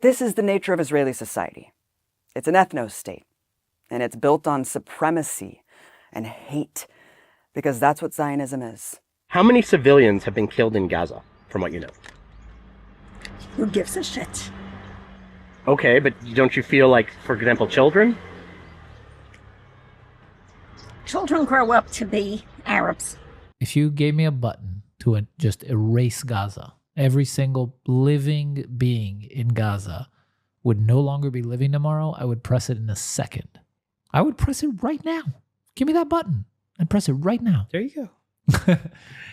This is the nature of Israeli society. It's an ethno-state, and it's built on supremacy and hate, because that's what Zionism is. How many civilians have been killed in Gaza, from what you know? Who gives a shit? Okay, but don't you feel like, for example, children? Children grow up to be Arabs. If you gave me a button to just erase Gaza, every single living being in Gaza would no longer be living tomorrow, I would press it in a second. I would press it right now. Give me that button and press it right now. There you go.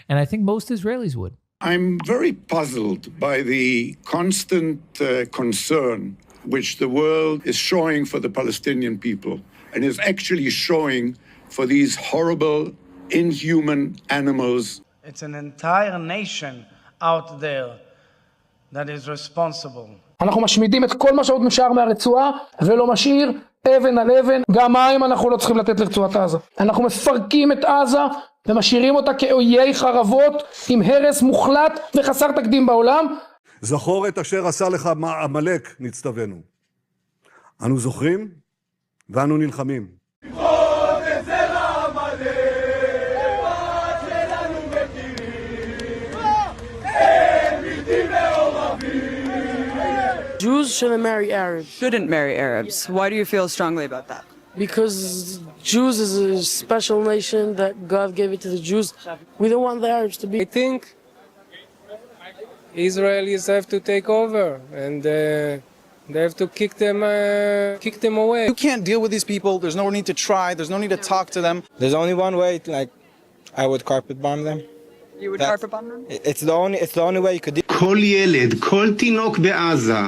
And I think most Israelis would. I'm very puzzled by the constant concern which the world is showing for the Palestinian people and is actually showing for these horrible, inhuman animals. It's an entire nation out there that is responsible. אנחנו משמידים את כל מה שעוד נשאר מהרצועה ולא משאיר אבן על אבן. גם מים אנחנו לא צריכים לתת לרצועת עזה. אנחנו מפרקים את עזה ומשאירים אותה כאויי חרבות עם הרס מוחלט וחסר תקדים בעולם. זכור את אשר עשה לך עמלק, נצטווינו. אנו זוכרים ואנו נלחמים. Jews shouldn't marry Arabs. Shouldn't marry Arabs. Why do you feel strongly about that? Because Jews is a special nation that God gave it to the Jews. We don't want the Arabs to be. I think Israelis have to take over and they have to kick them away. You can't deal with these people. There's no need to try. There's no need to talk to them. There's only one way. Like, I would carpet bomb them. You would carpet bomb them? It's the only way you could do. כל ילד, כל תינוק בעזה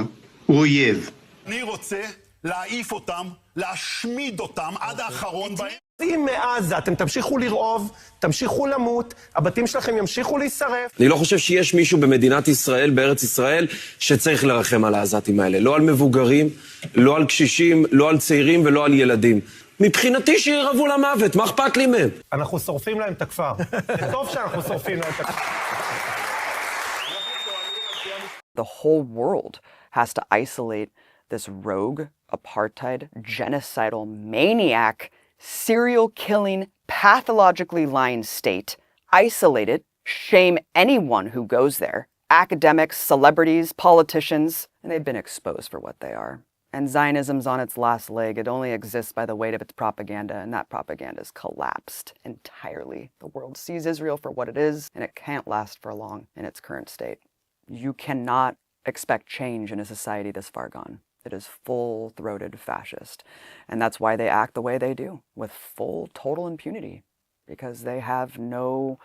הוא אויב. אני רוצה להעיף אותם, להשמיד אותם עד האחרון בהם. אם מעזה אתם תמשיכו לרעוב, תמשיכו למות, הבתים שלכם ימשיכו להישרף. אני לא חושב שיש מישהו במדינת ישראל, בארץ ישראל, שצריך לרחם על העזתים האלה. לא על מבוגרים, לא על קשישים, לא על צעירים ולא על ילדים. מבחינתי שירעבו למוות, מה אכפת לי מהם? אנחנו שורפים להם את הכפר. זה טוב שאנחנו שורפים להם את הכפר. The whole world has to isolate this rogue, apartheid, genocidal, maniac, serial-killing, pathologically lying state, isolate it, shame anyone who goes there, academics, celebrities, politicians, and they've been exposed for what they are. And Zionism's on its last leg. It only exists by the weight of its propaganda, and that propaganda has collapsed entirely. The world sees Israel for what it is, and it can't last for long in its current state. You cannot expect change in a society this far gone. It is full-throated fascist. And that's why they act the way they do, with full, total impunity, because they have no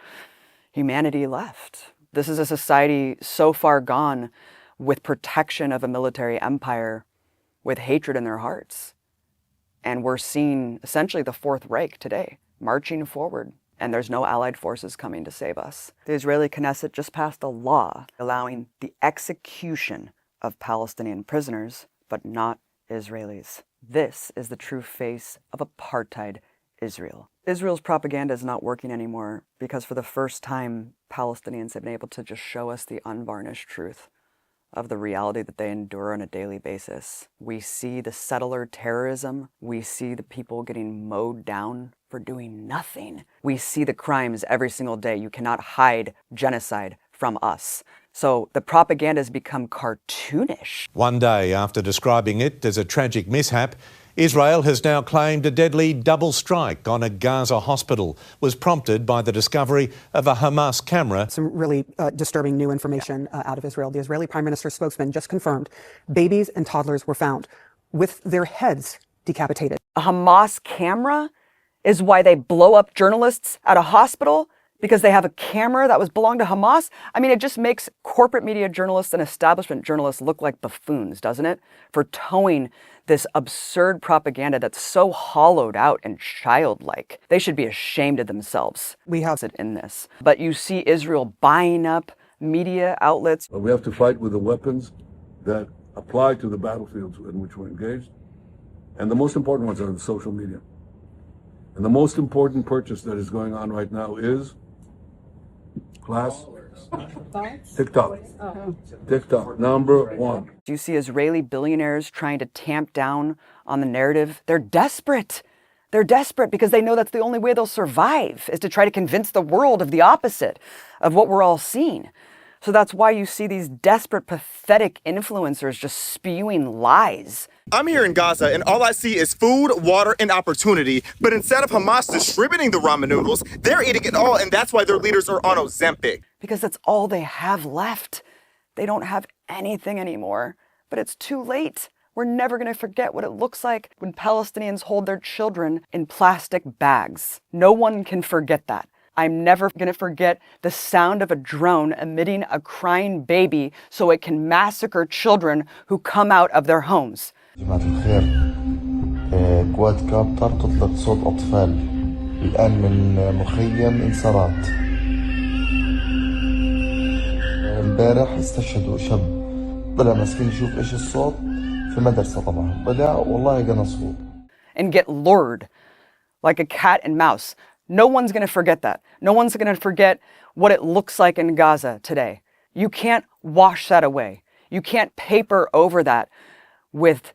humanity left. This is a society so far gone with protection of a military empire, with hatred in their hearts. And we're seeing essentially the Fourth Reich today, marching forward. And there's no allied forces coming to save us. The Israeli Knesset just passed a law allowing the execution of Palestinian prisoners, but not Israelis. This is the true face of apartheid Israel. Israel's propaganda is not working anymore because for the first time, Palestinians have been able to just show us the unvarnished truth of the reality that they endure on a daily basis. We see the settler terrorism. We see the people getting mowed down for doing nothing. We see the crimes every single day. You cannot hide genocide from us. So the propaganda has become cartoonish. One day after describing it as a tragic mishap, Israel has now claimed a deadly double strike on a Gaza hospital was prompted by the discovery of a Hamas camera. Some really disturbing new information out of Israel. The Israeli Prime Minister's spokesman just confirmed babies and toddlers were found with their heads decapitated. A Hamas camera is why they blow up journalists at a hospital? Because they have a camera that was belonged to Hamas? I mean, it just makes corporate media journalists and establishment journalists look like buffoons, doesn't it? For towing this absurd propaganda that's so hollowed out and childlike. They should be ashamed of themselves. We have it in this. But you see Israel buying up media outlets. We have to fight with the weapons that apply to the battlefields in which we're engaged. And the most important ones are the social media. And the most important purchase that is going on right now is class TikTok. TikTok, number one. Do you see Israeli billionaires trying to tamp down on the narrative? They're desperate. They're desperate because they know that's the only way they'll survive, is to try to convince the world of the opposite of what we're all seeing. So that's why you see these desperate, pathetic influencers just spewing lies. I'm here in Gaza, and all I see is food, water, and opportunity. But instead of Hamas distributing the ramen noodles, they're eating it all, and that's why their leaders are on Ozempic. Because that's all they have left. They don't have anything anymore. But it's too late. We're never going to forget what it looks like when Palestinians hold their children in plastic bags. No one can forget that. I'm never going to forget the sound of a drone emitting a crying baby so it can massacre children who come out of their homes. جماعة الخير كواد كاب تلقط صوت أطفال الآن من مخيم انصارات امبارح استشهدوا شاب طلع مسكين يشوف إيش الصوت في المدرسة طبعا طلع والله قنصوه. And get lured like a cat and mouse. No one's going to forget that. No one's going to forget what it looks like in Gaza today. You can't wash that away. You can't paper over that with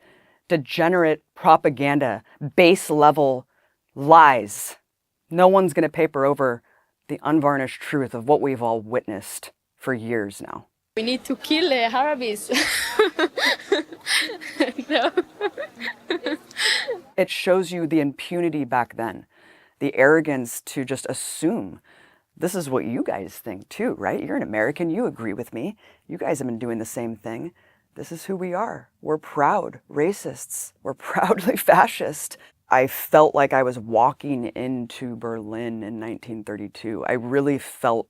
degenerate propaganda, base level lies. No one's going to paper over the unvarnished truth of what we've all witnessed for years now. We need to kill Arabs. No. It shows you the impunity back then, the arrogance to just assume this is what you guys think too, right? You're an American, you agree with me. You guys have been doing the same thing. This is who we are. We're proud racists. We're proudly fascist. I felt like I was walking into Berlin in 1932. I really felt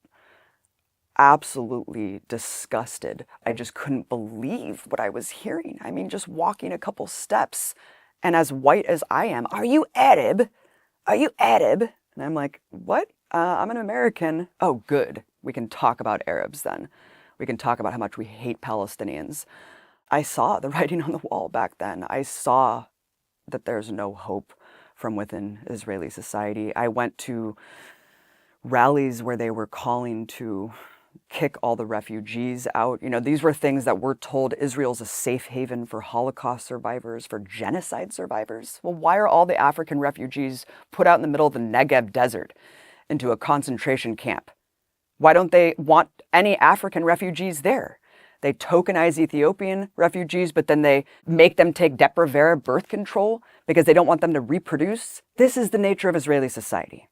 absolutely disgusted. I just couldn't believe what I was hearing. I mean, just walking a couple steps, and as white as I am, are you Arab? Are you Arab? And I'm like, what? I'm an American. Oh, good. We can talk about Arabs then. We can talk about how much we hate Palestinians. I saw the writing on the wall back then. I saw that there's no hope from within Israeli society. I went to rallies where they were calling to kick all the refugees out. You know, these were things that we're told Israel's a safe haven for Holocaust survivors, for genocide survivors. Well, why are all the African refugees put out in the middle of the Negev desert into a concentration camp? Why don't they want any African refugees there? They tokenize Ethiopian refugees, but then they make them take Depo-Provera birth control because they don't want them to reproduce. This is the nature of Israeli society.